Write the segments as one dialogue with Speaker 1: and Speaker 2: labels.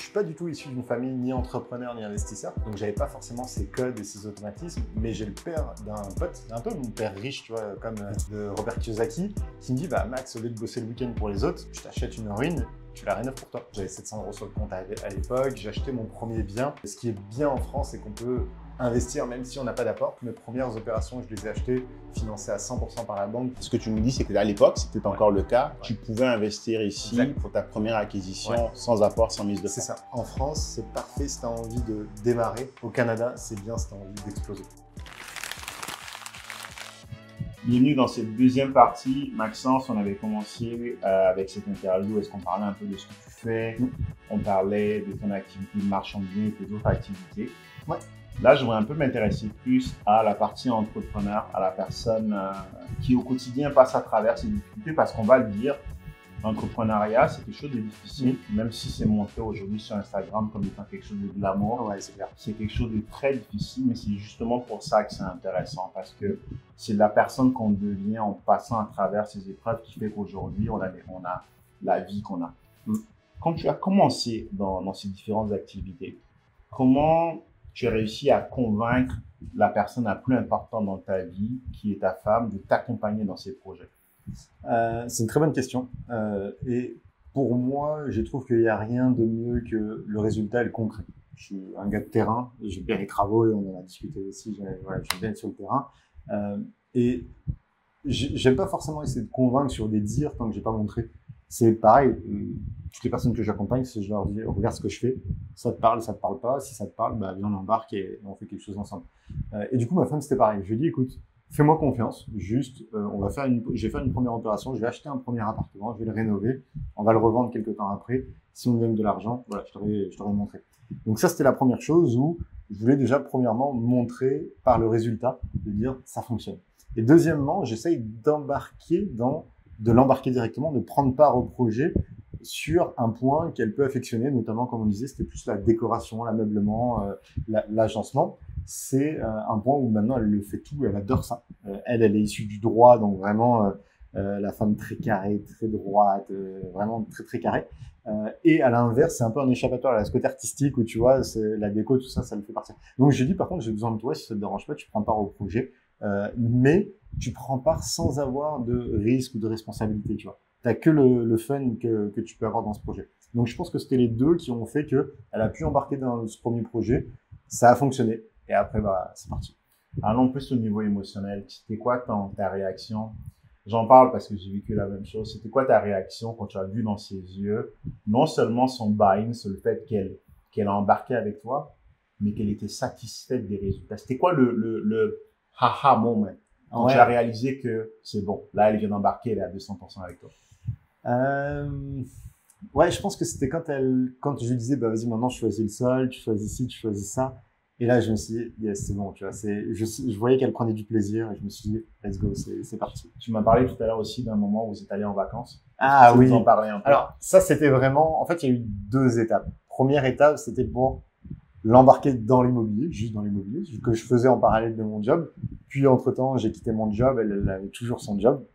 Speaker 1: Je suis pas du tout issu d'une famille ni entrepreneur ni investisseur, donc j'avais pas forcément ces codes et ces automatismes, mais j'ai le père d'un pote, un peu mon père riche, tu vois, comme de Robert Kiyosaki, qui me dit, bah Max, au lieu de bosser le week-end pour les autres, je t'achète une ruine, tu la rénoves pour toi. J'avais 700 € sur le compte à l'époque, j'ai acheté mon premier bien. Ce qui est bien en France, c'est qu'on peut investir même si on n'a pas d'apport. Mes premières opérations, je les ai achetées financées à 100% par la banque.
Speaker 2: Ce que tu nous dis, c'est qu'à l'époque, c'était encore le cas, tu pouvais investir ici
Speaker 1: Exact.
Speaker 2: pour ta première acquisition sans apport, sans mise de fonds.
Speaker 1: C'est ça. En France, c'est parfait si tu as envie de démarrer. Au Canada, c'est bien si tu as envie d'exploser.
Speaker 2: Bienvenue dans cette deuxième partie. Maxence, on avait commencé avec cette interview. Est-ce qu'on parlait un peu de ce que tu fais? On parlait de ton activité de marchand de biens et tes autres activités.
Speaker 1: Ouais.
Speaker 2: Là, je voudrais un peu m'intéresser plus à la partie entrepreneur, à la personne qui au quotidien passe à travers ces difficultés, parce qu'on va le dire, l'entrepreneuriat, c'est quelque chose de difficile, même si c'est montré aujourd'hui sur Instagram comme étant quelque chose de glamour.
Speaker 1: Ouais, c'est clair.
Speaker 2: C'est quelque chose de très difficile, mais c'est justement pour ça que c'est intéressant, parce que c'est la personne qu'on devient en passant à travers ces épreuves qui fait qu'aujourd'hui, on a la vie qu'on a. Quand tu as commencé dans ces différentes activités, comment tu as réussi à convaincre la personne la plus importante dans ta vie, qui est ta femme, de t'accompagner dans ces projets?
Speaker 1: C'est une très bonne question. Et pour moi, je trouve qu'il n'y a rien de mieux que le résultat et le concret. Je suis un gars de terrain, j'aime bien les travaux et on en a discuté aussi, j'aime bien être sur le terrain. Et j'aime pas forcément essayer de convaincre sur des dires tant que j'ai pas montré. C'est pareil, toutes les personnes que j'accompagne, je leur dis, regarde ce que je fais, ça te parle pas, si ça te parle, bah viens on embarque et on fait quelque chose ensemble. Et du coup, ma femme, c'était pareil, je lui ai dit, écoute, fais-moi confiance, juste, je vais faire une première opération, je vais acheter un premier appartement, je vais le rénover, on va le revendre quelques temps après, si on gagne de l'argent, voilà, je t'aurais montré. Donc ça, c'était la première chose où je voulais déjà, premièrement, montrer par le résultat, de dire, ça fonctionne. Et deuxièmement, j'essaye de l'embarquer directement, de prendre part au projet sur un point qu'elle peut affectionner, notamment, comme on disait, c'était plus la décoration, l'ameublement, l'agencement. C'est un point où maintenant elle le fait tout, elle adore ça. Elle est issue du droit, donc vraiment la femme très carrée, très droite, vraiment très très carrée. Et à l'inverse, c'est un peu un échappatoire, elle a ce côté artistique où tu vois, c'est la déco, tout ça, ça le fait partir. Donc j'ai dit par contre, j'ai besoin de toi, si ça te dérange pas, tu prends part au projet, mais tu prends part sans avoir de risque ou de responsabilité, tu vois. T'as que le fun que tu peux avoir dans ce projet. Donc je pense que c'était les deux qui ont fait que elle a pu embarquer dans ce premier projet, ça a fonctionné. Et après, bah, c'est parti.
Speaker 2: Allons plus au niveau émotionnel. C'était quoi ta réaction? J'en parle parce que j'ai vécu la même chose. C'était quoi ta réaction quand tu as vu dans ses yeux, non seulement son buy-in sur le fait qu'elle a embarqué avec toi, mais qu'elle était satisfaite des résultats? C'était quoi le haha moment quand tu as réalisé que c'est bon, là, elle vient d'embarquer, elle est à 200% avec toi?
Speaker 1: Ouais, je pense que c'était quand je lui disais, bah, vas-y, maintenant, je choisis le sol, tu choisis ci, tu choisis ça. Et là, je me suis dit, yes, c'est bon, tu vois, je voyais qu'elle prenait du plaisir et je me suis dit, let's go, c'est parti.
Speaker 2: Tu m'as parlé tout à l'heure aussi d'un moment où vous êtes allé en vacances.
Speaker 1: Ah oui.
Speaker 2: Vous en parlez un peu.
Speaker 1: Alors, ça, c'était vraiment, en fait, il y a eu deux étapes. Première étape, c'était pour l'embarquer dans l'immobilier, juste dans l'immobilier, que je faisais en parallèle de mon job. Puis, entre-temps, j'ai quitté mon job, elle avait toujours son job.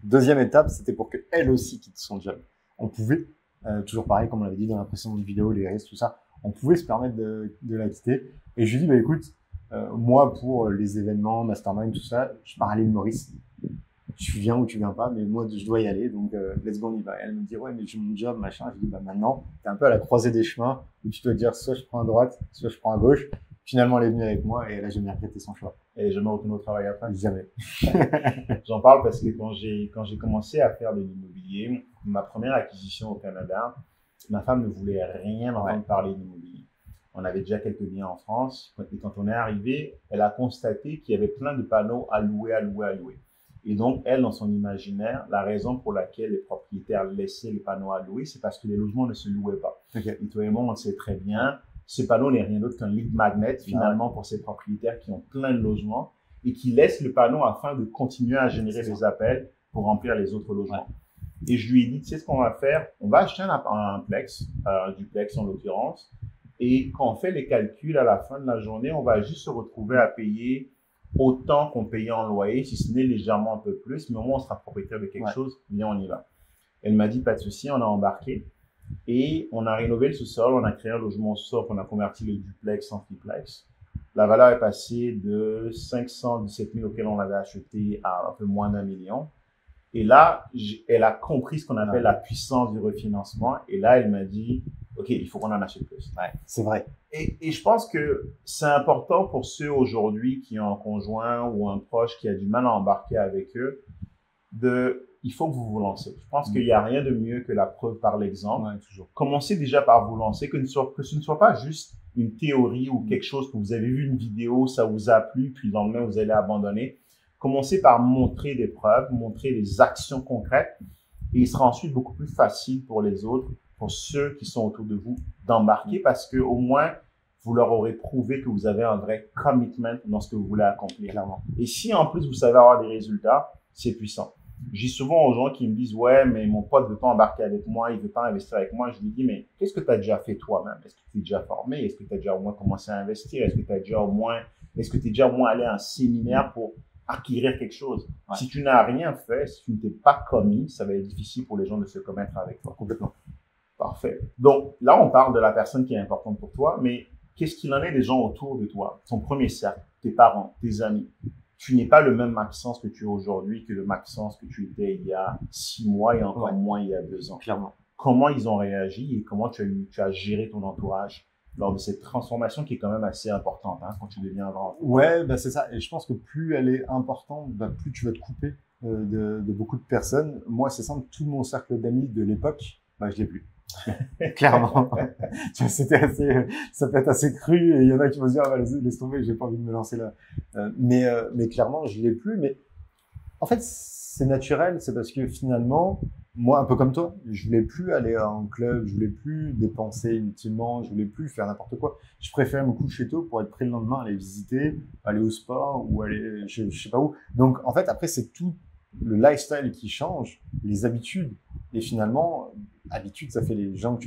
Speaker 1: Deuxième étape, c'était pour qu'elle aussi quitte son job. On pouvait, toujours pareil, comme on l'avait dit dans la précédente vidéo, les risques, tout ça, on pouvait se permettre de la quitter. Et je lui dis, bah écoute, moi pour les événements, mastermind, tout ça, je pars à l'île Maurice. Tu viens ou tu viens pas, mais moi je dois y aller, donc let's go, on y va. Et elle me dit, ouais, mais j'ai mon job, machin. Je lui dis, bah maintenant, t'es un peu à la croisée des chemins, où tu dois dire, soit je prends à droite, soit je prends à gauche. Finalement, elle est venue avec moi et elle a jamais regretté son choix.
Speaker 2: Et jamais retourné au travail après?
Speaker 1: Jamais.
Speaker 2: J'en parle parce que quand j'ai commencé à faire de l'immobilier, ma première acquisition au Canada, ma femme ne voulait rien entendre parler d'immobilier. On avait déjà quelques biens en France. Et quand on est arrivé, elle a constaté qu'il y avait plein de panneaux à louer, à louer, à louer. Et donc, elle, dans son imaginaire, la raison pour laquelle les propriétaires laissaient les panneaux à louer, c'est parce que les logements ne se louaient pas.
Speaker 1: Okay.
Speaker 2: Et toi et moi, on le sait très bien. Ce panneau n'est rien d'autre qu'un lead magnet, finalement, pour ces propriétaires qui ont plein de logements et qui laissent le panneau afin de continuer à générer des appels pour remplir les autres logements. Ouais. Et je lui ai dit, tu sais ce qu'on va faire? On va acheter un duplex en l'occurrence. Et quand on fait les calculs à la fin de la journée, on va juste se retrouver à payer autant qu'on payait en loyer, si ce n'est légèrement un peu plus, mais au moins on sera propriétaire de quelque chose, bien on y va. Elle m'a dit, pas de souci, on a embarqué. Et on a rénové le sous-sol, on a créé un logement au sous-sol, on a converti le duplex en triplex. La valeur est passée de 517 000 auquel on l'avait acheté à un peu moins d'1 million. Et là, elle a compris ce qu'on appelle la puissance du refinancement. Et là, elle m'a dit, OK, il faut qu'on en achète plus.
Speaker 1: Ouais, c'est vrai.
Speaker 2: Et je pense que c'est important pour ceux aujourd'hui qui ont un conjoint ou un proche qui a du mal à embarquer avec eux, il faut que vous vous lancez. Je pense qu'il n'y a rien de mieux que la preuve par l'exemple.
Speaker 1: Ouais, toujours.
Speaker 2: Commencez déjà par vous lancer, que ce ne soit pas juste une théorie ou quelque chose que vous avez vu une vidéo, ça vous a plu, puis le lendemain, vous allez abandonner. Commencez par montrer des preuves, montrer des actions concrètes, et il sera ensuite beaucoup plus facile pour les autres, pour ceux qui sont autour de vous, d'embarquer, parce que au moins, vous leur aurez prouvé que vous avez un vrai commitment dans ce que vous voulez accomplir.
Speaker 1: Clairement.
Speaker 2: Et si en plus vous savez avoir des résultats, c'est puissant. J'ai souvent aux gens qui me disent, ouais, mais mon pote veut pas embarquer avec moi, il veut pas investir avec moi. Je lui dis, mais qu'est-ce que tu as déjà fait toi-même? Est-ce que tu es déjà formé? Est-ce que tu as déjà au moins commencé à investir? Est-ce que tu es déjà au moins allé à un séminaire pour acquérir quelque chose?
Speaker 1: Ouais.
Speaker 2: Si tu n'as rien fait, si tu ne t'es pas commis, ça va être difficile pour les gens de se commettre avec toi.
Speaker 1: Complètement.
Speaker 2: Parfait. Donc, là, on parle de la personne qui est importante pour toi, mais qu'est-ce qu'il en est des gens autour de toi? Ton premier cercle, tes parents, tes amis. Tu n'es pas le même Maxence que tu es aujourd'hui que le Maxence que tu étais il y a 6 mois et encore moins il y a 2 ans.
Speaker 1: Clairement.
Speaker 2: Comment ils ont réagi et comment tu as géré ton entourage lors de cette transformation qui est quand même assez importante quand tu deviens grand?
Speaker 1: Ouais, bah c'est ça. Et je pense que plus elle est importante, bah plus tu vas te couper de beaucoup de personnes. Moi, c'est simple, tout mon cercle d'amis de l'époque, bah je l'ai plus. Clairement. Tu vois, ça peut être assez cru et il y en a qui vont se dire, ah, bah, laisse tomber, j'ai pas envie de me lancer là. Mais clairement, je l'ai plus. Mais en fait, c'est naturel, c'est parce que finalement, moi, un peu comme toi, je voulais plus aller en club, je voulais plus dépenser inutilement, je voulais plus faire n'importe quoi. Je préférais me coucher tôt pour être prêt le lendemain, aller visiter, aller au sport ou aller, je sais pas où. Donc, en fait, après, c'est tout le lifestyle qui change, les habitudes. Et finalement, habitude, ça fait les gens que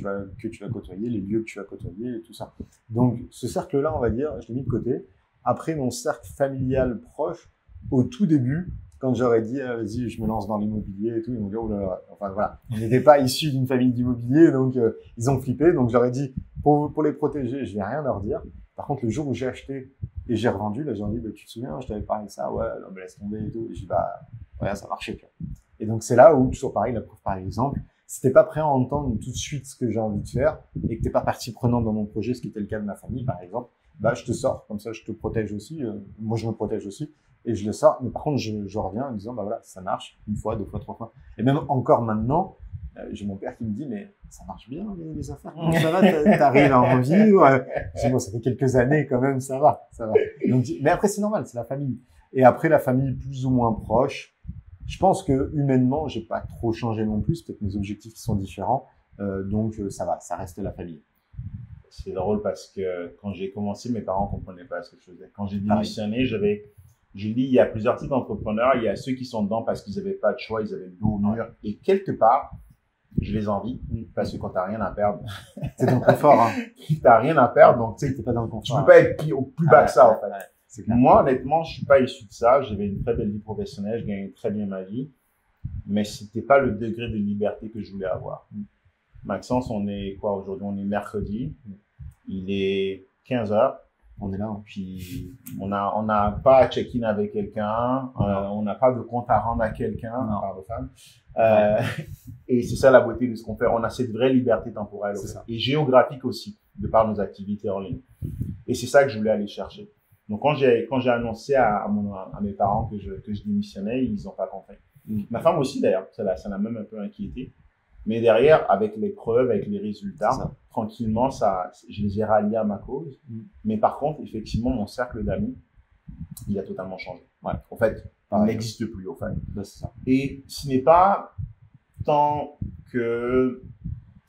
Speaker 1: tu vas côtoyer, les lieux que tu vas côtoyer et tout ça. Donc, ce cercle-là, on va dire, je l'ai mis de côté. Après, mon cercle familial proche, au tout début, quand j'aurais dit, ah, vas-y, je me lance dans l'immobilier et tout, ils m'ont dit, oh là là, enfin voilà. On n'était pas issus d'une famille d'immobilier, donc ils ont flippé. Donc, j'aurais dit, pour les protéger, je vais rien leur dire. Par contre, le jour où j'ai acheté et j'ai revendu, là, j'ai dit, bah, tu te souviens, je t'avais parlé de ça, ouais, non, mais laisse tomber et tout. Et j'ai dit, bah, ouais, ça marchait, tu vois. Et donc, c'est là où, toujours pareil, la preuve par exemple, si t'es pas prêt à entendre tout de suite ce que j'ai envie de faire et que t'es pas partie prenante dans mon projet, ce qui était le cas de ma famille, par exemple, bah, je te sors, comme ça, je te protège aussi, moi, je me protège aussi, et je le sors, mais par contre, je reviens en disant, bah voilà, ça marche, 1 fois, 2 fois, 3 fois. Et même encore maintenant, j'ai mon père qui me dit, mais ça marche bien, les affaires, comment ça va, t'arrives à en vivre? Je dis, bon, ça fait quelques années quand même, ça va. Donc, mais après, c'est normal, c'est la famille. Et après, la famille plus ou moins proche, je pense que humainement, j'ai pas trop changé non plus. Peut-être mes objectifs qui sont différents. Donc, ça va, ça reste la famille.
Speaker 2: C'est drôle parce que quand j'ai commencé, mes parents comprenaient pas ce que je faisais. Quand j'ai démissionné, j'ai dit, il y a plusieurs types d'entrepreneurs. Il y a ceux qui sont dedans parce qu'ils avaient pas de choix, ils avaient le dos au mur. Et quelque part, je les envie parce que quand t'as rien à perdre,
Speaker 1: c'est ton confort, hein.
Speaker 2: T'as rien à perdre, donc tu sais,
Speaker 1: t'es pas dans le confort.
Speaker 2: Tu peux pas être au plus bas que ça, en fait.
Speaker 1: Moi,
Speaker 2: honnêtement, je suis pas issu de ça. J'avais une très belle vie professionnelle, je gagnais très bien ma vie, mais c'était pas le degré de liberté que je voulais avoir. Maxence, on est quoi aujourd'hui? On est mercredi. Il est 15h.
Speaker 1: On est là. Hein.
Speaker 2: Puis, on n'a pas à check-in avec quelqu'un. On n'a pas de compte à rendre à quelqu'un, par de femme. Et c'est ça la beauté de ce qu'on fait. On a cette vraie liberté temporelle. Et géographique aussi, de par nos activités en ligne. Et c'est ça que je voulais aller chercher. Donc, quand j'ai annoncé à mes parents que je démissionnais, ils n'ont pas compris. Ma femme aussi, d'ailleurs, ça l'a même un peu inquiété. Mais derrière, avec les preuves, avec les résultats, tranquillement, je les ai ralliés à ma cause. Mais par contre, effectivement, mon cercle d'amis, il a totalement changé. Ouais. En fait, il n'existe plus, au fait.
Speaker 1: C'est ça.
Speaker 2: Et ce n'est pas tant que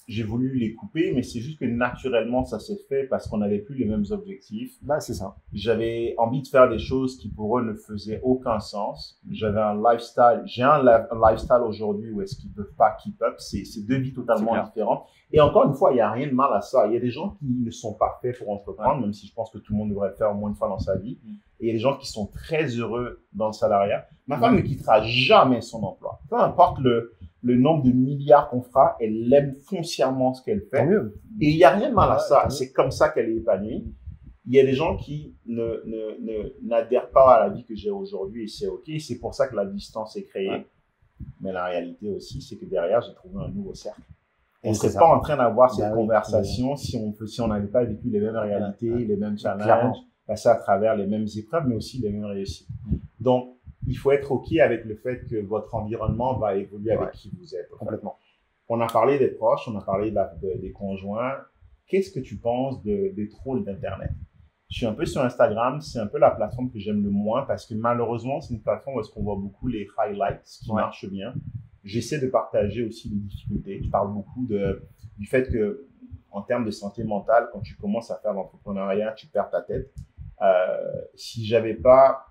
Speaker 2: j'ai voulu les couper, mais c'est juste que naturellement, ça s'est fait parce qu'on n'avait plus les mêmes objectifs.
Speaker 1: Bah, c'est ça.
Speaker 2: J'avais envie de faire des choses qui pour eux ne faisaient aucun sens. J'avais un lifestyle, j'ai un lifestyle aujourd'hui où est-ce qu'ils peuvent pas keep up. C'est 2 vies totalement différentes. Et encore une fois, il y a rien de mal à ça. Il y a des gens qui ne sont pas faits pour entreprendre, même si je pense que tout le monde devrait le faire au moins une fois dans sa vie. Et il y a des gens qui sont très heureux dans le salariat. Ma femme ne quittera jamais son emploi. Peu importe le nombre de milliards qu'on fera, elle aime foncièrement ce qu'elle fait.
Speaker 1: Mieux.
Speaker 2: Et il n'y a rien de mal à ça. C'est comme ça qu'elle est épanouie. Il y a des gens qui n'adhèrent pas à la vie que j'ai aujourd'hui et c'est OK. C'est pour ça que la distance est créée. Ouais. Mais la réalité aussi, c'est que derrière, j'ai trouvé un nouveau cercle. On ne serait pas en train d'avoir cette conversation si on n'avait pas vécu les mêmes réalités, les mêmes challenges, passer à travers les mêmes épreuves, mais aussi les mêmes réussites. Donc, il faut être OK avec le fait que votre environnement va évoluer avec qui vous êtes.
Speaker 1: Complètement.
Speaker 2: On a parlé des proches, on a parlé des conjoints. Qu'est-ce que tu penses des trolls d'Internet? Je suis un peu sur Instagram, c'est un peu la plateforme que j'aime le moins parce que malheureusement, c'est une plateforme où est-ce qu'on voit beaucoup les highlights qui marchent bien. J'essaie de partager aussi les difficultés. Je parle beaucoup du fait que, en termes de santé mentale, quand tu commences à faire l'entrepreneuriat, tu perds ta tête. Si j'avais pas,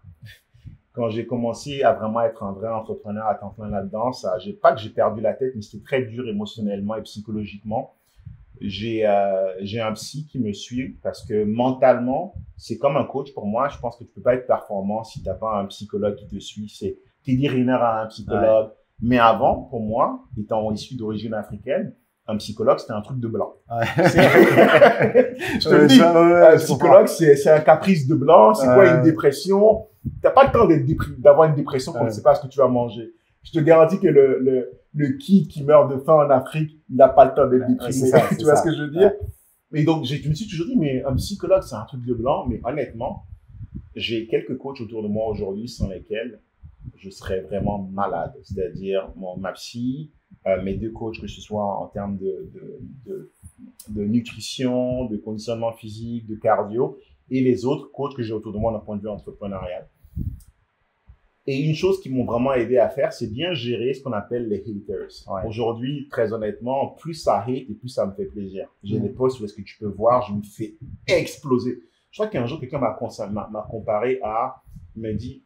Speaker 2: quand j'ai commencé à vraiment être un vrai entrepreneur à temps plein là-dedans, pas que j'ai perdu la tête, mais c'était très dur émotionnellement et psychologiquement. J'ai un psy qui me suit parce que mentalement, c'est comme un coach pour moi. Je pense que tu peux pas être performant si t'as pas un psychologue qui te suit. C'est Teddy Riner a un psychologue. Ouais. Mais avant, pour moi, étant issu d'origine africaine, un psychologue, c'était un truc de blanc. Ouais. Je te le dis, un psychologue, c'est un caprice de blanc. C'est quoi une dépression? T'as pas le temps d'avoir une dépression quand tu sais pas ce que tu vas manger. Je te garantis que le kid qui meurt de faim en Afrique, il n'a pas le temps d'être déprimé. Tu vois ce que je veux dire? Et donc, je me suis toujours dit, mais un psychologue, c'est un truc de blanc. Mais honnêtement, j'ai quelques coachs autour de moi aujourd'hui sans lesquels je serais vraiment malade. C'est-à-dire ma psy, mes deux coachs, que ce soit en termes de nutrition, de conditionnement physique, de cardio, et les autres coachs que j'ai autour de moi d'un point de vue entrepreneurial. Et une chose qui m'ont vraiment aidé à faire, c'est bien gérer ce qu'on appelle les haters. Ouais. Aujourd'hui, très honnêtement, plus ça hate et plus ça me fait plaisir. J'ai des posts où est-ce que tu peux voir, je me fais exploser. Je crois qu'un jour, quelqu'un m'a comparé à, il m'a dit,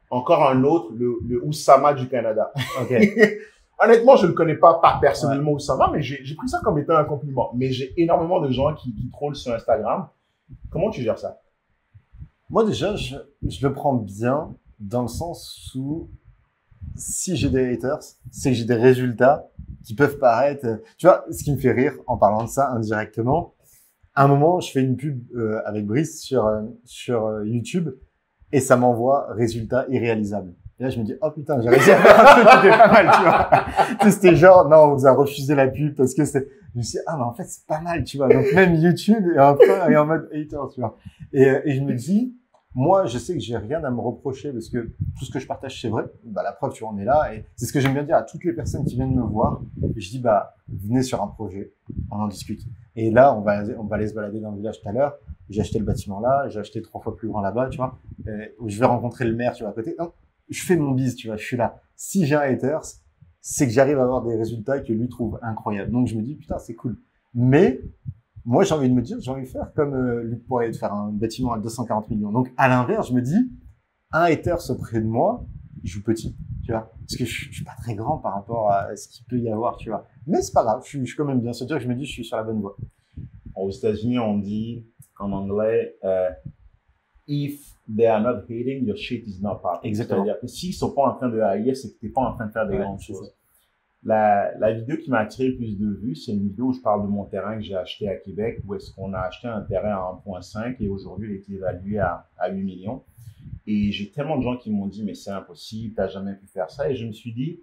Speaker 2: encore un autre, le Oussama du Canada. Okay. Honnêtement, je ne le connais pas personnellement Oussama, mais j'ai pris ça comme étant un compliment. Mais j'ai énormément de gens qui trollent sur Instagram. Comment tu gères ça?
Speaker 1: Moi, déjà, je le prends bien. Dans le sens où, si j'ai des haters, c'est que j'ai des résultats qui peuvent paraître... Tu vois, ce qui me fait rire en parlant de ça indirectement, à un moment, je fais une pub avec Brice sur YouTube et ça m'envoie résultats irréalisables. Et là, je me dis, oh putain, j'ai réussi à faire un truc qui était pas mal, tu vois. C'était genre, non, on vous a refusé la pub parce que c'est... Je me suis dit, ah, mais en fait, c'est pas mal, tu vois. Donc, même YouTube est un peu en mode haters, tu vois. Et je me dis... Moi, je sais que j'ai rien à me reprocher parce que tout ce que je partage, c'est vrai. Bah, la preuve, tu vois, on est là. Et c'est ce que j'aime bien dire à toutes les personnes qui viennent me voir. Et je dis, bah, venez sur un projet, on en discute. Et là, on va aller se balader dans le village tout à l'heure. J'ai acheté le bâtiment là, j'ai acheté 3 fois plus grand là-bas, tu vois. Je vais rencontrer le maire, tu vois, à côté. Donc, je fais mon bise, tu vois, je suis là. Si j'ai un haters, c'est que j'arrive à avoir des résultats que lui trouve incroyables. Donc, je me dis, putain, c'est cool. Mais, moi, j'ai envie de me dire, j'ai envie de faire comme Luc Poirier, de faire un bâtiment à 240 millions. Donc, à l'inverse, je me dis, un haters auprès de moi, il joue petit, tu vois. Parce que je suis pas très grand par rapport à ce qu'il peut y avoir, tu vois. Mais c'est pas grave, je suis quand même bien. C'est-à-dire que je me dis, je suis sur la bonne voie.
Speaker 2: Aux États-Unis, on dit, en anglais, if they are not hating, your shit is not popping.
Speaker 1: Exactement.
Speaker 2: C'est-à-dire que s'ils sont pas en train de haïr, c'est que t'es pas en train de faire des grandes choses. La vidéo qui m'a attiré le plus de vues, c'est une vidéo où je parle de mon terrain que j'ai acheté à Québec, où est-ce qu'on a acheté un terrain à 1,5 et aujourd'hui il est évalué à 8 millions. Et j'ai tellement de gens qui m'ont dit, mais c'est impossible, t'as jamais pu faire ça. Et je me suis dit,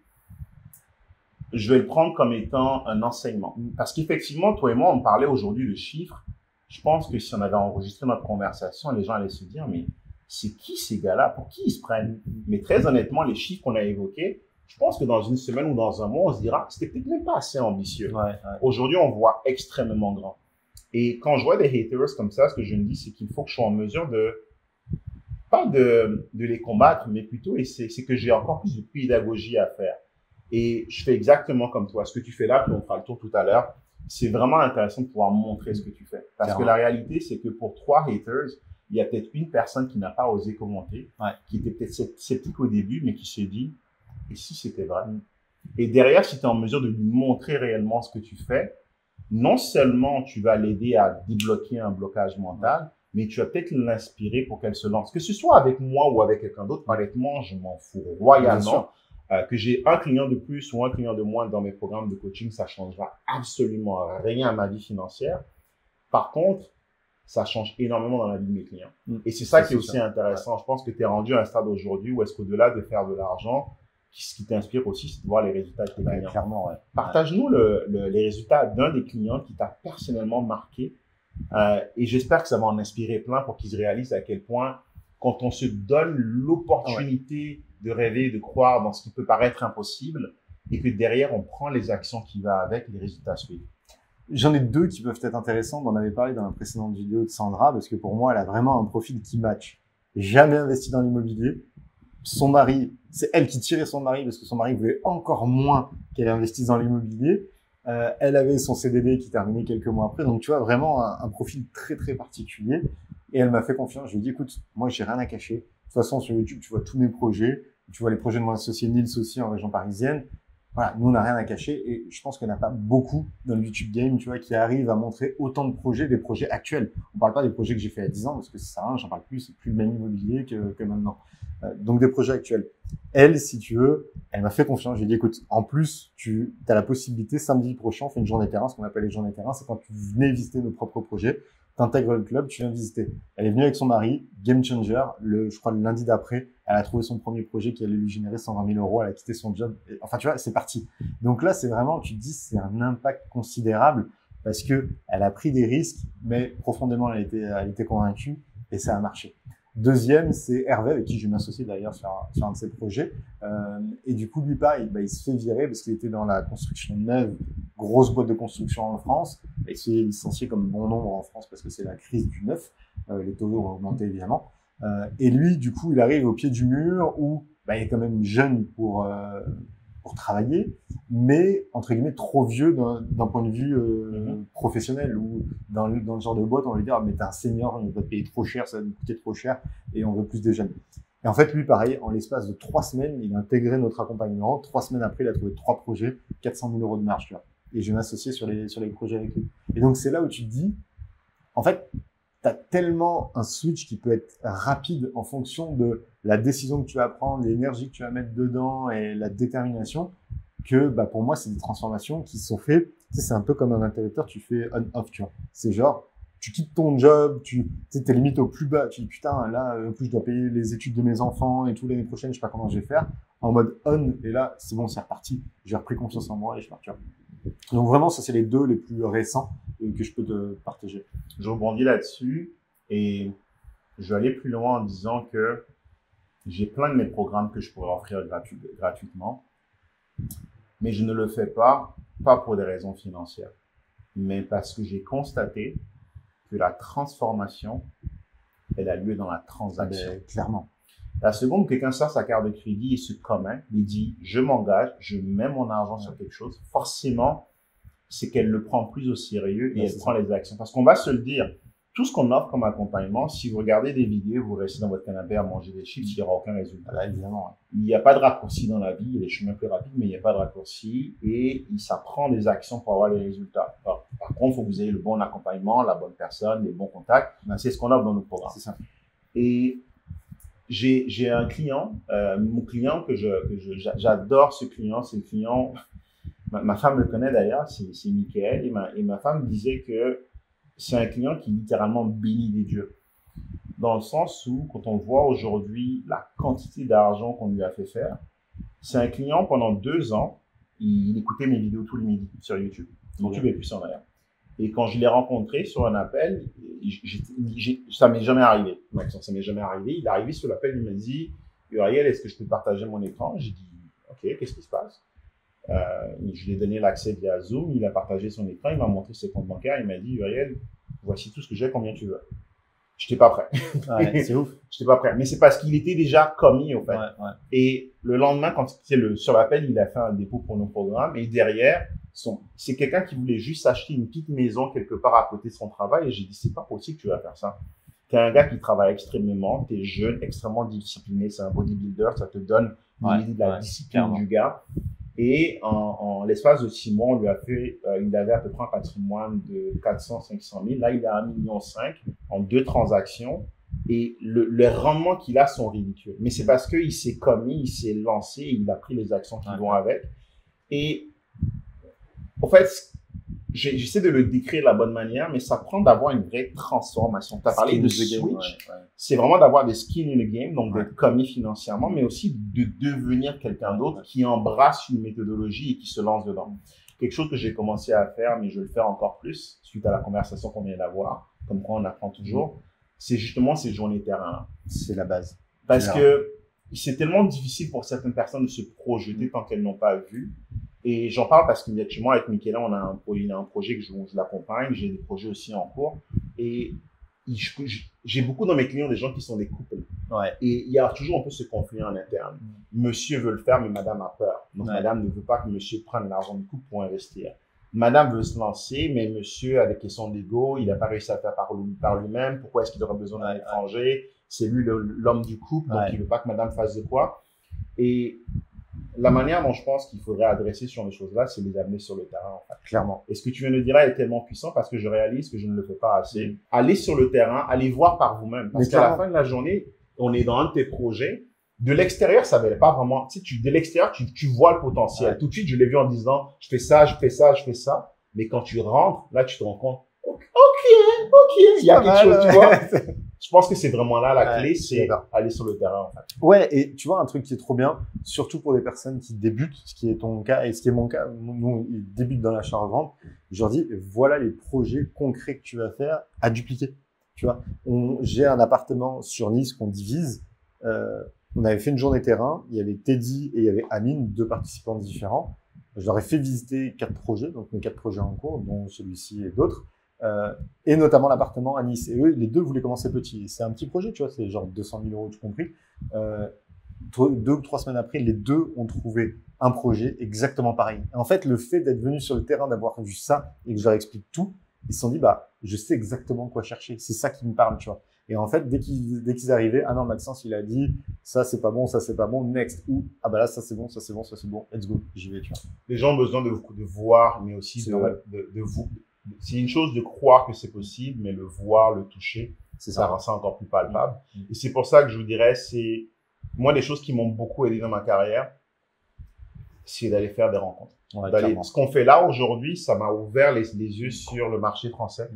Speaker 2: je vais le prendre comme étant un enseignement. Parce qu'effectivement, toi et moi, on parlait aujourd'hui de chiffres. Je pense que si on avait enregistré notre conversation, les gens allaient se dire, mais c'est qui ces gars-là? Pour qui ils se prennent? Mais très honnêtement, les chiffres qu'on a évoqués, je pense que dans une semaine ou dans un mois, on se dira, c'était peut-être même pas assez ambitieux. Aujourd'hui, on voit extrêmement grand. Et quand je vois des haters comme ça, ce que je me dis, c'est qu'il faut que je sois en mesure pas de les combattre, mais plutôt, et c'est que j'ai encore plus de pédagogie à faire. Et je fais exactement comme toi. Ce que tu fais là, puis on fera le tour tout à l'heure, c'est vraiment intéressant de pouvoir montrer ce que tu fais. Parce que la réalité, c'est que pour 3 haters, il y a peut-être une personne qui n'a pas osé commenter, qui était peut-être sceptique au début, mais qui s'est dit, et si c'était vrai? Et derrière, si tu es en mesure de lui montrer réellement ce que tu fais, non seulement tu vas l'aider à débloquer un blocage mental, mais tu vas peut-être l'inspirer pour qu'elle se lance. Que ce soit avec moi ou avec quelqu'un d'autre, honnêtement, je m'en fous royalement. Que j'ai un client de plus ou un client de moins dans mes programmes de coaching, ça changera absolument rien à ma vie financière. Par contre, ça change énormément dans la vie de mes clients. Et c'est ça qui est aussi intéressant. Je pense que tu es rendu à un stade aujourd'hui où est-ce qu'au-delà de faire de l'argent, ce qui t'inspire aussi, c'est de voir les résultats de tes clients.
Speaker 1: Clairement, ouais.
Speaker 2: Partage-nous les résultats d'un des clients qui t'a personnellement marqué. Et j'espère que ça va en inspirer plein pour qu'ils réalisent à quel point, quand on se donne l'opportunité de rêver, de croire dans ce qui peut paraître impossible, et que derrière, on prend les actions qui vont avec, les résultats suivent.
Speaker 1: J'en ai deux qui peuvent être intéressants. On en avait parlé dans la précédente vidéo de Sandra, parce que pour moi, elle a vraiment un profil qui match. Jamais investi dans l'immobilier. Son mari, c'est elle qui tirait son mari, parce que son mari voulait encore moins qu'elle investisse dans l'immobilier. Elle avait son CDD qui terminait quelques mois après. Donc, tu vois, vraiment un profil très, très particulier. Et elle m'a fait confiance. Je lui ai dit, écoute, moi, j'ai rien à cacher. De toute façon, sur YouTube, tu vois tous mes projets. Tu vois les projets de mon associé Nils aussi en région parisienne. Voilà, nous, on n'a rien à cacher. Et je pense qu'il n'y en a pas beaucoup dans le YouTube game, tu vois, qui arrivent à montrer autant de projets, des projets actuels. On parle pas des projets que j'ai fait il y a 10 ans, parce que c'est ça, j'en parle plus, c'est plus le même immobilier que maintenant. Donc, des projets actuels. Elle, si tu veux, elle m'a fait confiance. Je lui ai dit, écoute, en plus, tu as la possibilité, samedi prochain, on fait une journée terrain, ce qu'on appelle les journées terrain, c'est quand tu venais visiter nos propres projets. T'intègres le club, tu viens visiter. Elle est venue avec son mari, Game Changer, je crois le lundi d'après, elle a trouvé son premier projet qui allait lui générer 120 000 euros, elle a quitté son job. Enfin, tu vois, c'est parti. Donc là, c'est vraiment, tu te dis, c'est un impact considérable parce que elle a pris des risques, mais profondément, elle était convaincue et ça a marché. Deuxième, c'est Hervé, avec qui je vais m'associer d'ailleurs sur un de ses projets. Et du coup, lui, pareil, il se fait virer parce qu'il était dans la construction neuve, grosse boîte de construction en France. Il se fait licencier comme bon nombre en France parce que c'est la crise du neuf. Les taux ont augmenté évidemment. Et lui, du coup, il arrive au pied du mur où il est quand même jeune pour travailler, mais entre guillemets trop vieux d'un point de vue professionnel, ou dans le genre de boîte on va lui dire mais t'es un senior, on va te payer trop cher, ça va nous coûter trop cher et on veut plus des jeunes. Et en fait lui pareil, en l'espace de 3 semaines il a intégré notre accompagnement. 3 semaines après il a trouvé 3 projets, 400 000 euros de marge, tu vois, et je vais m'associer sur les projets avec lui. Et donc c'est là où tu te dis en fait t'as tellement un switch qui peut être rapide en fonction de la décision que tu vas prendre, l'énergie que tu vas mettre dedans et la détermination, que pour moi, c'est des transformations qui sont faites. Tu sais, c'est un peu comme un interrupteur, tu fais on-off, tu vois. C'est genre, tu quittes ton job, tu sais, t'es limite au plus bas, tu dis putain, là, en plus, je dois payer les études de mes enfants et tout l'année prochaine, je sais pas comment je vais faire. En mode on, et là, c'est bon, c'est reparti. J'ai repris confiance en moi et je pars, tu vois. Donc vraiment, ça, c'est les deux les plus récents que je peux te partager.
Speaker 2: Je rebondis là-dessus et je vais aller plus loin en disant que j'ai plein de mes programmes que je pourrais offrir gratuitement, mais je ne le fais pas pour des raisons financières, mais parce que j'ai constaté que la transformation, elle a lieu dans la transaction.
Speaker 1: Clairement.
Speaker 2: La seconde où quelqu'un sort sa carte de crédit et se commet, il dit « je m'engage, je mets mon argent sur quelque chose », forcément, c'est qu'elle le prend plus au sérieux et elle prend les actions. Parce qu'on va se le dire, tout ce qu'on offre comme accompagnement, si vous regardez des vidéos, vous restez dans votre canapé à manger des chips, il n'y aura aucun résultat.
Speaker 1: Là, évidemment.
Speaker 2: Il n'y a pas de raccourci dans la vie, il y a des chemins plus rapides, mais il n'y a pas de raccourci et ça prend des actions pour avoir les résultats. Alors, par contre, il faut que vous ayez le bon accompagnement, la bonne personne, les bons contacts. C'est ce qu'on offre dans nos programmes.
Speaker 1: C'est ça. Et
Speaker 2: j'ai un client, mon client j'adore ce client, c'est le client, ma femme le connaît d'ailleurs, c'est Michael, et ma femme disait que c'est un client qui littéralement bénit des dieux. Dans le sens où, quand on voit aujourd'hui la quantité d'argent qu'on lui a fait faire, c'est un client pendant 2 ans, il écoutait mes vidéos tous les midis sur YouTube. YouTube est puissant d'ailleurs. Et quand je l'ai rencontré sur un appel, ça m'est jamais arrivé. Ça m'est jamais arrivé. Il est arrivé sur l'appel, il m'a dit « Uriel, est-ce que je peux partager mon écran ?» J'ai dit « Ok, qu'est-ce qui se passe ?» Je lui ai donné l'accès via Zoom, il a partagé son écran, il m'a montré ses comptes bancaires, il m'a dit « Uriel, voici tout ce que j'ai, combien tu veux ?» J'étais pas prêt.
Speaker 1: Ouais, c'est ouf.
Speaker 2: J'étais pas prêt. Mais c'est parce qu'il était déjà commis, au fait.
Speaker 1: Ouais.
Speaker 2: Et le lendemain, quand il était sur l'appel, il a fait un dépôt pour nos programmes. Et derrière, c'est quelqu'un qui voulait juste acheter une petite maison quelque part à côté de son travail. Et j'ai dit, c'est pas possible que tu vas faire ça. T'es un gars qui travaille extrêmement, t'es jeune, extrêmement discipliné, c'est un bodybuilder, ça te donne une idée de la discipline du gars. Et en l'espace de 6 mois, on lui a fait, il avait à peu près un patrimoine de 400, 500 000. Là, il a 1,5 million en 2 transactions. Et le rendement qu'il a sont ridicules. Mais c'est parce qu'il s'est commis, il s'est lancé, il a pris les actions qui vont avec. Et en fait, j'essaie de le décrire de la bonne manière, mais ça prend d'avoir une vraie transformation. Tu as parlé de switch. C'est vraiment d'avoir des skins in the game, donc d'être commis financièrement, mais aussi de devenir quelqu'un d'autre qui embrasse une méthodologie et qui se lance dedans. Quelque chose que j'ai commencé à faire, mais je vais le faire encore plus suite à la conversation qu'on vient d'avoir, comme quoi on apprend toujours, c'est justement ces journées terrain.
Speaker 1: C'est la base.
Speaker 2: Parce que c'est tellement difficile pour certaines personnes de se projeter tant qu'elles n'ont pas vu. Et j'en parle parce que moi, avec Michaela, on a un projet que je l'accompagne. J'ai des projets aussi en cours. Et j'ai beaucoup dans mes clients des gens qui sont des couples.
Speaker 1: Ouais.
Speaker 2: Et il y a toujours un peu ce conflit en interne. Monsieur veut le faire, mais madame a peur. Donc, madame ne veut pas que monsieur prenne l'argent du couple pour investir. Madame veut se lancer, mais monsieur a des questions d'ego. Il n'a pas réussi à faire par lui-même. Pourquoi est-ce qu'il aurait besoin d'un étranger? C'est lui l'homme du couple, donc il veut pas que madame fasse de quoi. Et la manière dont je pense qu'il faudrait adresser sur les choses-là, c'est les amener sur le terrain, en fait.
Speaker 1: Clairement.
Speaker 2: Et ce que tu viens de dire là est tellement puissant parce que je réalise que je ne le fais pas assez. Allez sur le terrain, allez voir par vous-même. Parce qu'à la fin de la journée, on est dans un de tes projets. De l'extérieur, ça ne pas vraiment. Tu sais, de l'extérieur, tu vois le potentiel. Tout de suite, je l'ai vu en disant, je fais ça, je fais ça, je fais ça. Mais quand tu rentres, là, tu te rends compte, ok, il y a quelque chose, tu vois. Je pense que c'est vraiment là la clé, c'est aller sur le terrain, en fait.
Speaker 1: Ouais, et tu vois, un truc qui est trop bien, surtout pour des personnes qui débutent, ce qui est ton cas et ce qui est mon cas, nous, ils débutent dans l'achat-revente, je leur dis, voilà les projets concrets que tu vas faire à dupliquer. Tu vois, j'ai un appartement sur Nice qu'on divise, on avait fait une journée terrain, il y avait Teddy et il y avait Amine, 2 participants différents. Je leur ai fait visiter 4 projets, donc mes 4 projets en cours, dont celui-ci et d'autres. Et notamment l'appartement à Nice. Et eux, les 2 voulaient commencer petit. C'est un petit projet, tu vois, c'est genre 200 000 € tout compris. 2 ou 3 semaines après, les 2 ont trouvé un projet exactement pareil. Et en fait, le fait d'être venu sur le terrain, d'avoir vu ça et que je leur explique tout, ils se sont dit, bah, je sais exactement quoi chercher. C'est ça qui me parle, tu vois. Et en fait, dès qu'ils arrivaient, ah non, Maxence, il a dit, ça c'est pas bon, ça c'est pas bon, next. Ou, ah bah là, ça c'est bon, ça c'est bon, ça c'est bon, let's go, j'y vais, tu vois.
Speaker 2: Les gens ont besoin de voir, mais aussi de vous. C'est une chose de croire que c'est possible, mais le voir, le toucher, ça rend ça encore plus palpable. Et c'est pour ça que je vous dirais, c'est, moi, des choses qui m'ont beaucoup aidé dans ma carrière, c'est d'aller faire des rencontres. Ce qu'on fait là aujourd'hui, ça m'a ouvert les yeux sur le marché français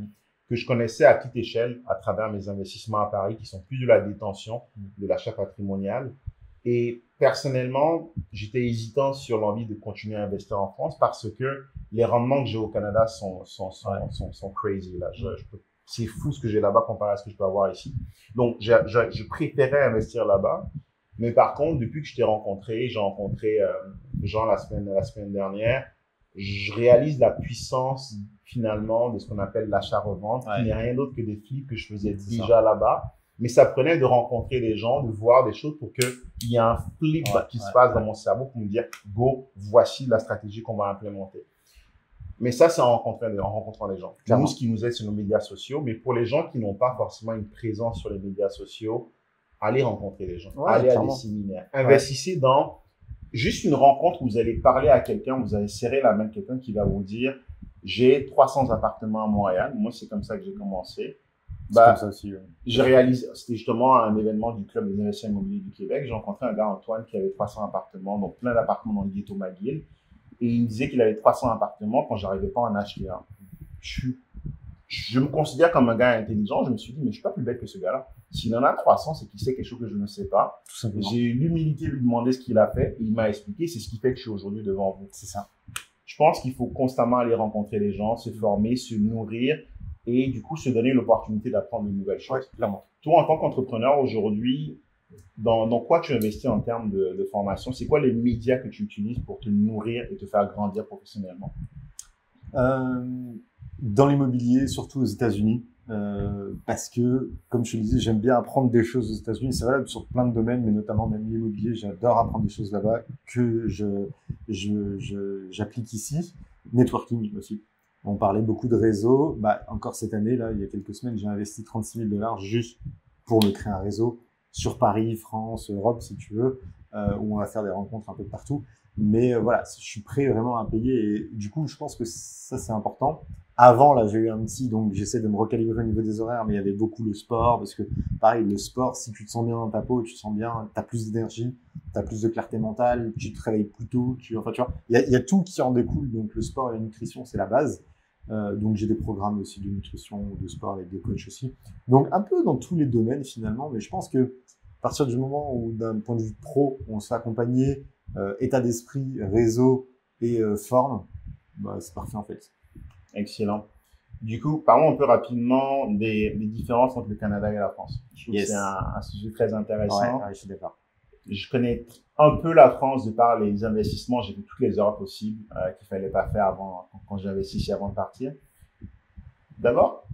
Speaker 2: que je connaissais à petite échelle à travers mes investissements à Paris qui sont plus de la détention, de l'achat patrimonial. Et personnellement, j'étais hésitant sur l'envie de continuer à investir en France parce que les rendements que j'ai au Canada sont crazy, là. C'est fou ce que j'ai là-bas comparé à ce que je peux avoir ici. Donc, je préférais investir là-bas. Mais par contre, depuis que je t'ai rencontré, j'ai rencontré Jean la semaine dernière, je réalise la puissance finalement de ce qu'on appelle l'achat-revente, qui n'est rien d'autre que des flips que je faisais déjà là-bas. Mais ça prenait de rencontrer des gens, de voir des choses pour qu'il y ait un flip qui se passe dans mon cerveau pour me dire, go, voici la stratégie qu'on va implémenter. Mais ça, c'est en rencontrant des gens. Nous, ce qui nous aide, c'est nos médias sociaux. Mais pour les gens qui n'ont pas forcément une présence sur les médias sociaux, allez rencontrer les gens, allez à des séminaires, investissez dans juste une rencontre où vous allez parler à quelqu'un, vous allez serrer la main de quelqu'un qui va vous dire, j'ai 300 appartements à Montréal. Moi, c'est comme ça que j'ai commencé.
Speaker 1: Comme ça aussi,
Speaker 2: je réalise, c'était justement un événement du Club des investisseurs immobiliers du Québec. J'ai rencontré un gars, Antoine, qui avait 300 appartements, donc plein d'appartements dans le ghetto McGill. Et il me disait qu'il avait 300 appartements quand j'arrivais pas à en acheter un. Je me considère comme un gars intelligent. Je me suis dit, mais je suis pas plus bête que ce gars-là. S'il en a 300, c'est qu'il sait quelque chose que je ne sais pas. J'ai eu l'humilité de lui demander ce qu'il a fait et il m'a expliqué. C'est ce qui fait que je suis aujourd'hui devant vous.
Speaker 1: C'est ça.
Speaker 2: Je pense qu'il faut constamment aller rencontrer les gens, se former, se nourrir et du coup se donner l'opportunité d'apprendre de nouvelles choses.
Speaker 1: Clairement.
Speaker 2: Toi, en tant qu'entrepreneur aujourd'hui, dans quoi tu investis en termes de formation? C'est quoi les médias que tu utilises pour te nourrir et te faire grandir professionnellement?
Speaker 1: Dans l'immobilier, surtout aux États-Unis, parce que, comme je te le disais, j'aime bien apprendre des choses aux États-Unis. C'est valable sur plein de domaines, mais notamment même l'immobilier. J'adore apprendre des choses là-bas que j'applique ici. Networking aussi. On parlait beaucoup de réseau. Bah, encore cette année, là, il y a quelques semaines, j'ai investi 36 000 $ juste pour me créer un réseau sur Paris, France, Europe, si tu veux, où on va faire des rencontres un peu de partout. Mais voilà, je suis prêt vraiment à payer. Et du coup, je pense que ça, c'est important. Avant, là, j'ai eu un petit, donc j'essaie de me recalibrer au niveau des horaires, mais il y avait beaucoup le sport, parce que, pareil, le sport, si tu te sens bien dans ta peau, tu te sens bien, t'as plus d'énergie, t'as plus de clarté mentale, tu te réveilles plus tôt, enfin, tu vois, il y a tout qui en découle, donc le sport et la nutrition, c'est la base. Donc j'ai des programmes aussi de nutrition, de sport avec des coachs aussi. Donc un peu dans tous les domaines finalement, mais je pense que à partir du moment où d'un point de vue pro, on se fait accompagner, état d'esprit, réseau et forme, bah, c'est parfait en fait.
Speaker 2: Excellent. Du coup, parlons un peu rapidement des différences entre le Canada et la France. Je trouve que c'est un sujet très intéressant.
Speaker 1: Ouais, je suis d'accord.
Speaker 2: Je connais un peu la France de par les investissements. J'ai fait toutes les erreurs possibles qu'il fallait pas faire avant, quand j'investissais avant de partir. D'abord,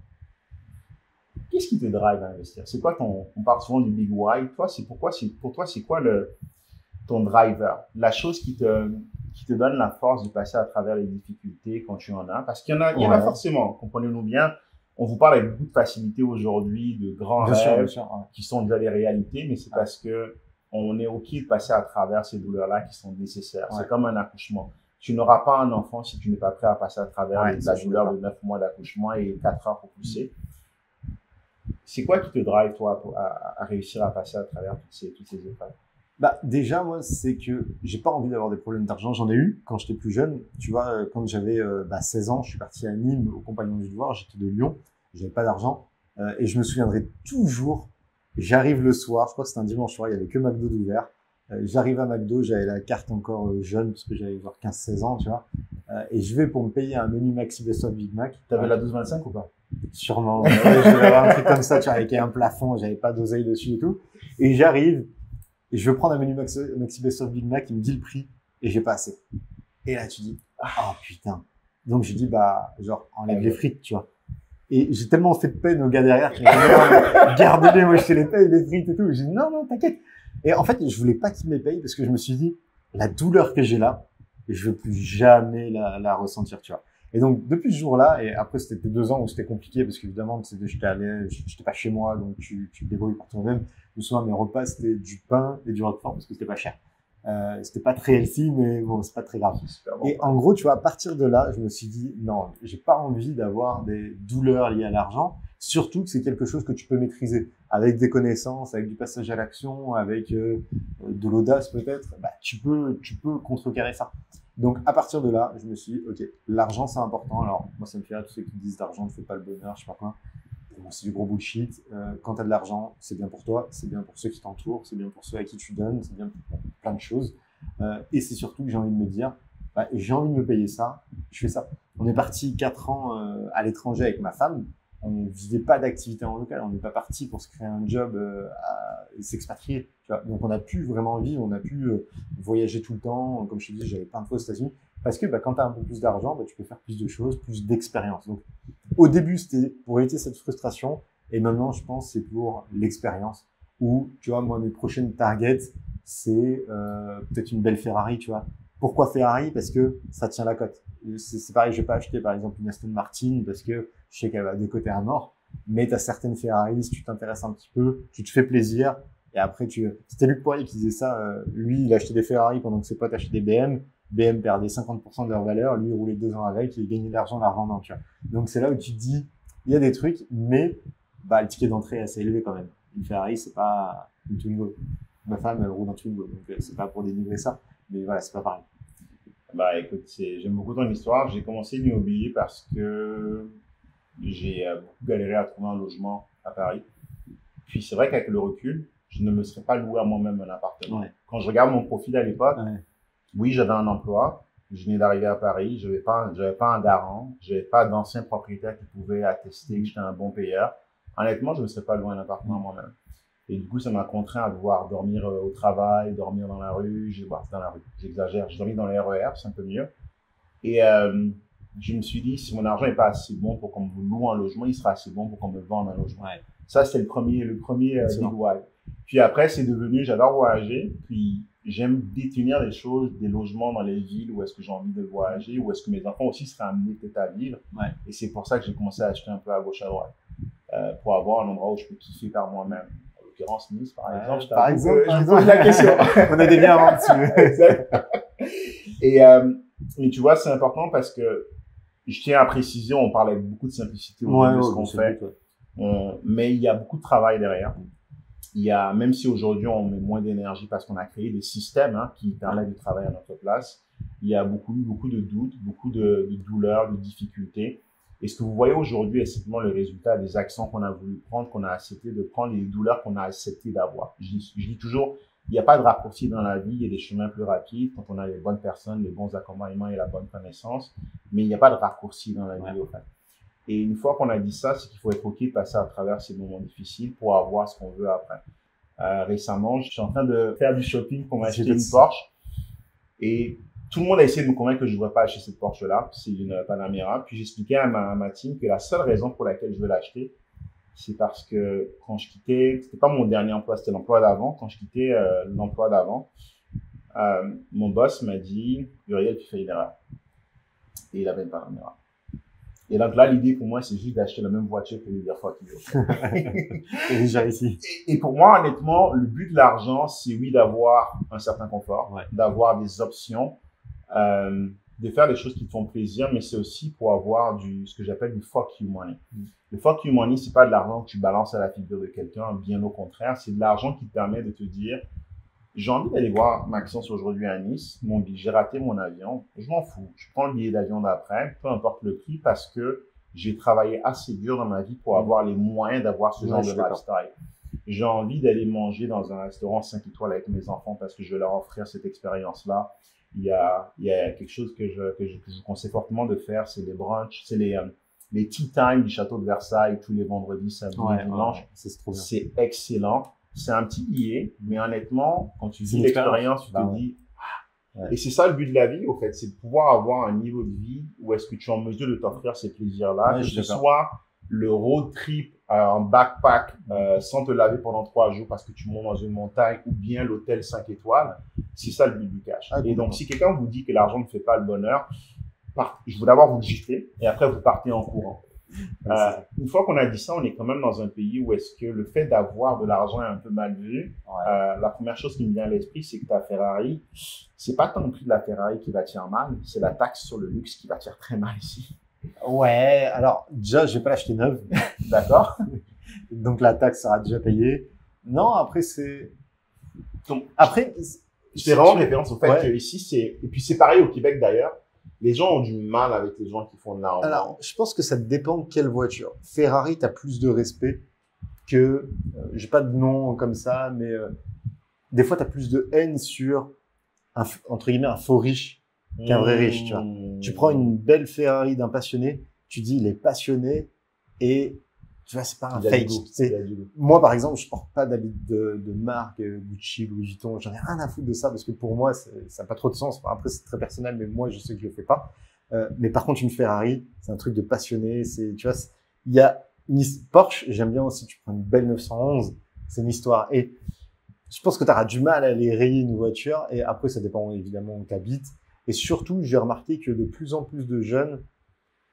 Speaker 2: qu'est-ce qui te drive à investir? C'est quoi on parle souvent du big why. Toi, pour toi, c'est quoi ton driver? La chose qui te donne la force de passer à travers les difficultés quand tu en as. Parce qu'il y en a forcément, comprenez-nous bien. On vous parle avec beaucoup de facilité aujourd'hui de grands rêves qui sont déjà des réalités, mais c'est parce que on est OK de passer à travers ces douleurs-là qui sont nécessaires. C'est comme un accouchement. Tu n'auras pas un enfant si tu n'es pas prêt à passer à travers la douleur de 9 mois d'accouchement et 4 heures pour pousser. C'est quoi qui te drive, toi, à réussir à passer à travers toutes ces épreuves?
Speaker 1: Bah, déjà, moi, c'est que j'ai pas envie d'avoir des problèmes d'argent. J'en ai eu quand j'étais plus jeune. Tu vois, quand j'avais 16 ans, je suis parti à Nîmes au Compagnon du Devoir. J'étais de Lyon. J'avais pas d'argent. Et je me souviendrai toujours. J'arrive le soir. Je crois que c'était un dimanche soir. Il y avait que McDo d'ouvert. J'arrive à McDo. J'avais la carte encore jeune parce que j'avais genre 15-16 ans, tu vois. Et je vais pour me payer un menu Maxi Best of Big Mac.
Speaker 2: T'avais la 12,25 ou pas?
Speaker 1: Sûrement. Ouais, je devais avoir un truc comme ça, tu vois, avec un plafond. J'avais pas d'oseille dessus et tout. Et j'arrive. Et je veux prendre un menu Maxi Best of Big Mac, il me dit le prix, et j'ai pas assez. Et là, tu dis, oh putain. Donc, je dis, bah, genre, enlève les frites, tu vois. Et j'ai tellement fait de peine au gars derrière qu'il m'a dit, gardez-les, moi, je te les paye, les frites et tout. J'ai dit, non, t'inquiète. Et en fait, je voulais pas qu'il me les paye parce que je me suis dit, la douleur que j'ai là, je veux plus jamais la ressentir, tu vois. Et donc, depuis ce jour-là, et après, c'était 2 ans où c'était compliqué parce qu'évidemment, j'étais pas chez moi, donc tu te débrouilles par toi-même. Le soir, mes repas, c'était du pain et du roquefort parce que c'était pas cher. C'était pas très healthy, mais bon, c'est pas très grave. Bon, et en gros, tu vois, à partir de là, je me suis dit, non, j'ai pas envie d'avoir des douleurs liées à l'argent, surtout que c'est quelque chose que tu peux maîtriser. Avec des connaissances, avec du passage à l'action, avec de l'audace peut-être, bah, tu peux contrecarrer ça. Donc, à partir de là, je me suis dit, OK, l'argent, c'est important. Alors, moi, ça me fait rire tous ceux qui disent l'argent ne fait pas le bonheur, je sais pas quoi. Bon, c'est du gros bullshit. Quand tu as de l'argent, c'est bien pour toi, c'est bien pour ceux qui t'entourent, c'est bien pour ceux à qui tu donnes, c'est bien pour plein de choses. Et c'est surtout que j'ai envie de me dire, bah, j'ai envie de me payer ça, je fais ça. On est parti 4 ans à l'étranger avec ma femme. On ne vivait pas d'activité en local. On n'est pas parti pour se créer un job et s'expatrier. Tu vois. Donc, on a pu vraiment vivre, on a pu voyager tout le temps. Comme je te disais, j'avais plein de fois aux États-Unis. Parce que bah, quand tu as un peu plus d'argent, bah, tu peux faire plus de choses, plus d'expérience. Donc, au début, c'était pour éviter cette frustration. Et maintenant, je pense c'est pour l'expérience. Ou, tu vois, moi, mes prochaines targets, c'est peut-être une belle Ferrari, tu vois. Pourquoi Ferrari? Parce que ça tient la cote. C'est pareil, je vais pas acheter, par exemple, une Aston Martin parce que je sais qu'elle va décoter à mort. Mais tu as certaines Ferrari, si tu t'intéresses un petit peu, tu te fais plaisir. Et après, c'était Luc Poirier qui disait ça. Lui, il achetait des Ferrari pendant que ses potes achetaient des BM. BM perdait 50% de leur valeur. Lui, il roulait 2 ans avec et il gagnait de l'argent en la revendant, tu vois. Donc, c'est là où tu te dis, il y a des trucs, mais bah, le ticket d'entrée est assez élevé quand même. Une Ferrari, c'est pas une Twingo. Ma femme, elle roule en Twingo. Donc, c'est pas pour dénigrer ça. Mais voilà, c'est pas pareil.
Speaker 2: Bah, écoute, j'aime beaucoup ton histoire. J'ai commencé l'immobilier parce que j'ai beaucoup galéré à trouver un logement à Paris. Puis, c'est vrai qu'avec le recul, je ne me serais pas loué à moi-même un appartement. Ouais. Quand je regarde mon profil à l'époque, oui, j'avais un emploi. Je venais d'arriver à Paris. J'avais pas un garant. J'avais pas d'anciens propriétaires qui pouvaient attester que j'étais un bon payeur. Honnêtement, je ne me serais pas loué un appartement moi-même. Et du coup, ça m'a contraint à devoir dormir au travail, dormir dans la rue. J'exagère. J'ai dormi dans les RER, c'est un peu mieux. Et je me suis dit, si mon argent n'est pas assez bon pour qu'on me loue un logement, il sera assez bon pour qu'on me vende un logement. Ouais. Ça, c'était le premier big why. Puis après, c'est devenu, j'adore voyager. Puis j'aime détenir des choses, des logements dans les villes où est-ce que j'ai envie de voyager, où est-ce que mes enfants aussi seraient amenés peut-être à vivre. Ouais. Et c'est pour ça que j'ai commencé à acheter un peu à gauche à droite, pour avoir un endroit où je peux kiffer par moi-même. En l'occurrence, Nice, par exemple.
Speaker 1: Je pose la question. On a des biens avant dessus.
Speaker 2: Et mais tu vois, c'est important parce que Je tiens à préciser, on parlait beaucoup de simplicité aujourd'hui de ce qu'on fait, mais il y a beaucoup de travail derrière. Il y a, même si aujourd'hui on met moins d'énergie parce qu'on a créé des systèmes qui permettent de travailler à notre place, il y a beaucoup de doutes, beaucoup de douleurs, de difficultés. Et ce que vous voyez aujourd'hui est simplement le résultat des actions qu'on a voulu prendre, qu'on a accepté de prendre et des douleurs qu'on a accepté d'avoir. Je dis toujours, il n'y a pas de raccourci dans la vie, il y a des chemins plus rapides quand on a les bonnes personnes, les bons accompagnements et la bonne connaissance, mais il n'y a pas de raccourci dans la vie au fait. Et une fois qu'on a dit ça, c'est qu'il faut être OK de passer à travers ces moments difficiles pour avoir ce qu'on veut après. Récemment, je suis en train de faire du shopping pour m'acheter une Porsche et tout le monde a essayé de me convaincre que je ne devrais pas acheter cette Porsche-là, c'est une Panamera. Puis j'expliquais à ma team que la seule raison pour laquelle je veux l'acheter, c'est parce que quand je quittais, c'était pas mon dernier emploi, c'était l'emploi d'avant. Quand je quittais l'emploi d'avant, mon boss m'a dit, Uriel, tu fais une erreur. Et il avait une Panamera. Et donc là, l'idée pour moi, c'est juste d'acheter la même voiture pour lui dire fuck you.
Speaker 1: Et déjà ici.
Speaker 2: Et pour moi, honnêtement, le but de l'argent, c'est oui d'avoir un certain confort, d'avoir des options, de faire des choses qui te font plaisir, mais c'est aussi pour avoir ce que j'appelle du fuck you money. Le fuck you money, c'est pas de l'argent que tu balances à la figure de quelqu'un, bien au contraire, c'est de l'argent qui te permet de te dire, j'ai envie d'aller voir Maxence aujourd'hui à Nice, j'ai raté mon avion, je m'en fous, je prends le billet d'avion d'après, peu importe le prix, parce que j'ai travaillé assez dur dans ma vie pour avoir les moyens d'avoir ce genre de lifestyle. J'ai envie d'aller manger dans un restaurant 5 étoiles avec mes enfants parce que je vais leur offrir cette expérience-là. Il y a quelque chose que je conseille fortement de faire, c'est les brunchs, c'est les tea time du château de Versailles tous les vendredis, samedis et dimanches. C'est excellent. C'est un petit billet, mais honnêtement, quand tu vis l'expérience, tu te dis, et c'est ça le but de la vie, au fait, c'est de pouvoir avoir un niveau de vie où est-ce que tu es en mesure de t'offrir ces plaisirs-là, que ce soit le road trip en backpack sans te laver pendant 3 jours parce que tu montes dans une montagne ou bien l'hôtel 5 étoiles, c'est ça le but du cash. Et donc, si quelqu'un vous dit que l'argent ne fait pas le bonheur, je veux d'abord vous le gifler et après vous partez en courant. Une fois qu'on a dit ça, on est quand même dans un pays où est-ce que le fait d'avoir de l'argent est un peu mal vu. La première chose qui me vient à l'esprit, c'est que ta Ferrari, c'est pas tant le prix de la Ferrari qui va te faire mal, c'est la taxe sur le luxe qui va te faire très mal ici.
Speaker 1: Ouais, alors déjà, je vais pas l'acheter neuve.
Speaker 2: D'accord.
Speaker 1: Donc la taxe sera déjà payée. Non, après c'est.
Speaker 2: Donc,
Speaker 1: après,
Speaker 2: je fais vraiment référence au fait que ici et puis c'est pareil au Québec d'ailleurs. Les gens ont du mal avec les gens qui font de l'argent.
Speaker 1: Alors, je pense que ça dépend de quelle voiture. Ferrari, tu as plus de respect que, j'ai pas de nom comme ça, mais des fois, tu as plus de haine sur, entre guillemets, un faux riche qu'un vrai riche, tu vois. Tu prends une belle Ferrari d'un passionné, tu dis, il est passionné et, tu vois, c'est pas un fake. Moi, par exemple, je porte pas d'habits de marque, Gucci, Louis Vuitton. J'en ai rien à foutre de ça parce que pour moi, ça n'a pas trop de sens. Enfin, après, c'est très personnel, mais moi, je sais que je le fais pas. Mais par contre, une Ferrari, c'est un truc de passionné. Tu vois, il y a une Porsche. J'aime bien aussi. Tu prends une belle 911. C'est une histoire. Et je pense que tu auras du mal à aller rayer une voiture. Et après, ça dépend évidemment où tu habites. Et surtout, j'ai remarqué que de plus en plus de jeunes,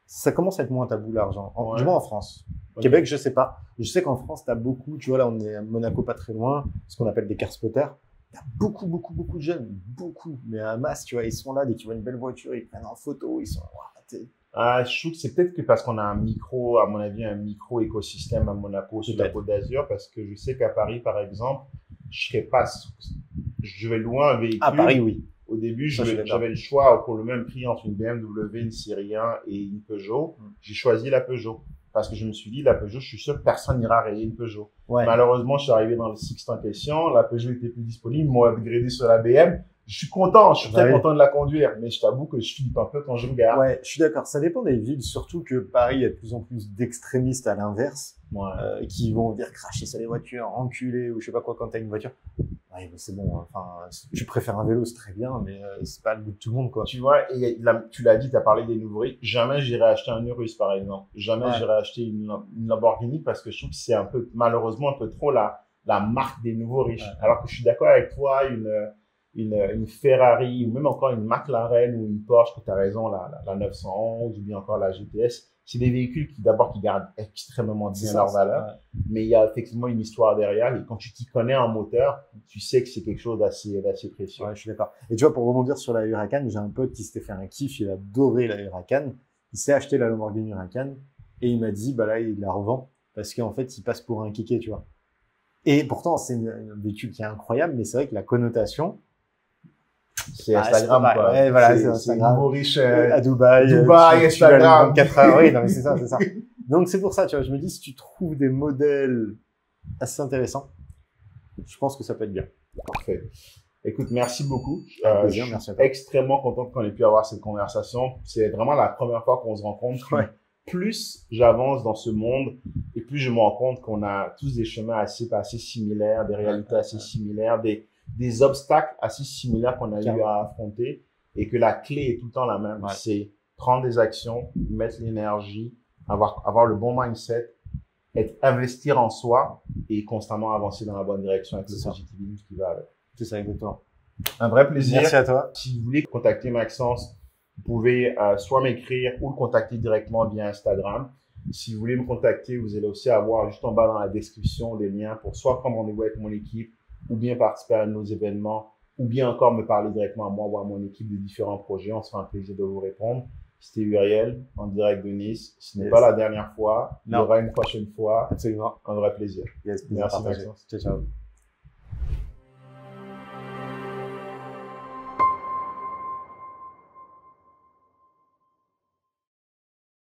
Speaker 1: ça commence à être moins tabou l'argent. Du moins en France. Au Québec, je sais pas. Je sais qu'en France, t'as beaucoup, tu vois, là, on est à Monaco, pas très loin, ce qu'on appelle des car spotters. T'as beaucoup de jeunes, beaucoup, mais un masse, tu vois, ils sont là, dès qu'ils voient une belle voiture, ils prennent en photo, ils sont,
Speaker 2: je trouve que c'est peut-être que parce qu'on a à mon avis, un micro écosystème à Monaco, sur la Côte d'Azur, parce que je sais qu'à Paris, par exemple, je vais louer un véhicule.
Speaker 1: À Paris, oui.
Speaker 2: Au début, j'avais le choix pour le même prix entre une BMW, une Série 1 et une Peugeot. J'ai choisi la Peugeot. Parce que je me suis dit, la Peugeot, je suis sûr que personne n'ira rayer une Peugeot. Malheureusement, je suis arrivé dans le Sixt en question, la Peugeot était plus disponible, ils m'ont upgradé sur la BM. Je suis content, je suis très content de la conduire, mais je t'avoue que je flippe un peu quand je regarde.
Speaker 1: Ouais, je suis d'accord. Ça dépend des villes, surtout que Paris, il y a de plus en plus d'extrémistes à l'inverse, qui vont dire cracher sur les voitures, enculer ou je sais pas quoi quand t'as une voiture. Ouais, c'est bon. Enfin, tu préfères un vélo, c'est très bien, mais c'est pas le goût de tout le monde, quoi.
Speaker 2: Tu vois, et tu l'as dit, t'as parlé des nouveaux riches. Jamais j'irai acheter un Urus, par exemple. Jamais j'irai acheter une Lamborghini parce que je trouve que c'est malheureusement un peu trop la marque des nouveaux riches. Alors que je suis d'accord avec toi, une Ferrari ou même encore une McLaren ou une Porsche, que tu as raison, la 911 ou bien encore la GTS, c'est des véhicules qui gardent extrêmement bien leur valeur, mais il y a effectivement une histoire derrière et quand tu t'y connais en moteur, tu sais que c'est quelque chose d'assez précieux.
Speaker 1: Ouais, je suis d'accord. Et tu vois, pour rebondir sur la Huracan, j'ai un pote qui s'était fait un kiff, il a adoré la Huracan il s'est acheté la Lamborghini Huracan et il m'a dit, bah là, il la revend parce qu'en fait, il passe pour un kéké, tu vois. Et pourtant, c'est un véhicule qui est incroyable, mais c'est vrai que la connotation,
Speaker 2: c'est Instagram, quoi.
Speaker 1: Ouais, voilà,
Speaker 2: c'est
Speaker 1: Instagram.
Speaker 2: nouveau riche
Speaker 1: À Dubaï,
Speaker 2: Instagram.
Speaker 1: 24 heures, oui, non, mais c'est ça, c'est ça. Donc, c'est pour ça, tu vois, je me dis, si tu trouves des modèles assez intéressants, je pense que ça peut être bien.
Speaker 2: Parfait. Écoute, merci beaucoup.
Speaker 1: Plaisir,
Speaker 2: je
Speaker 1: merci à
Speaker 2: suis
Speaker 1: toi.
Speaker 2: extrêmement content qu'on ait pu avoir cette conversation. C'est vraiment la première fois qu'on se rencontre.
Speaker 1: Ouais.
Speaker 2: Plus j'avance dans ce monde et plus je me rends compte qu'on a tous des chemins assez similaires, des réalités assez similaires, des obstacles assez similaires qu'on a eu à affronter et que la clé est tout le temps la même.
Speaker 1: Ouais.
Speaker 2: C'est prendre des actions, mettre l'énergie, avoir le bon mindset, investir en soi et constamment avancer dans la bonne direction avec le positivisme qui va avec.
Speaker 1: C'est ça, exactement.
Speaker 2: Un vrai plaisir.
Speaker 1: Merci à toi.
Speaker 2: Si vous voulez contacter Maxence, vous pouvez soit m'écrire ou le contacter directement via Instagram. Si vous voulez me contacter, vous allez aussi avoir juste en bas dans la description des liens pour soit prendre rendez-vous avec mon équipe ou bien participer à nos événements ou bien encore me parler directement à moi ou à mon équipe de différents projets. On se fera un plaisir de vous répondre. C'était Uriel en direct de Nice. Ce n'est pas la dernière fois. Il y aura une prochaine fois.
Speaker 1: Absolument.
Speaker 2: Un vrai plaisir.
Speaker 1: Yes,
Speaker 2: merci Maxence.
Speaker 1: Ciao, ciao.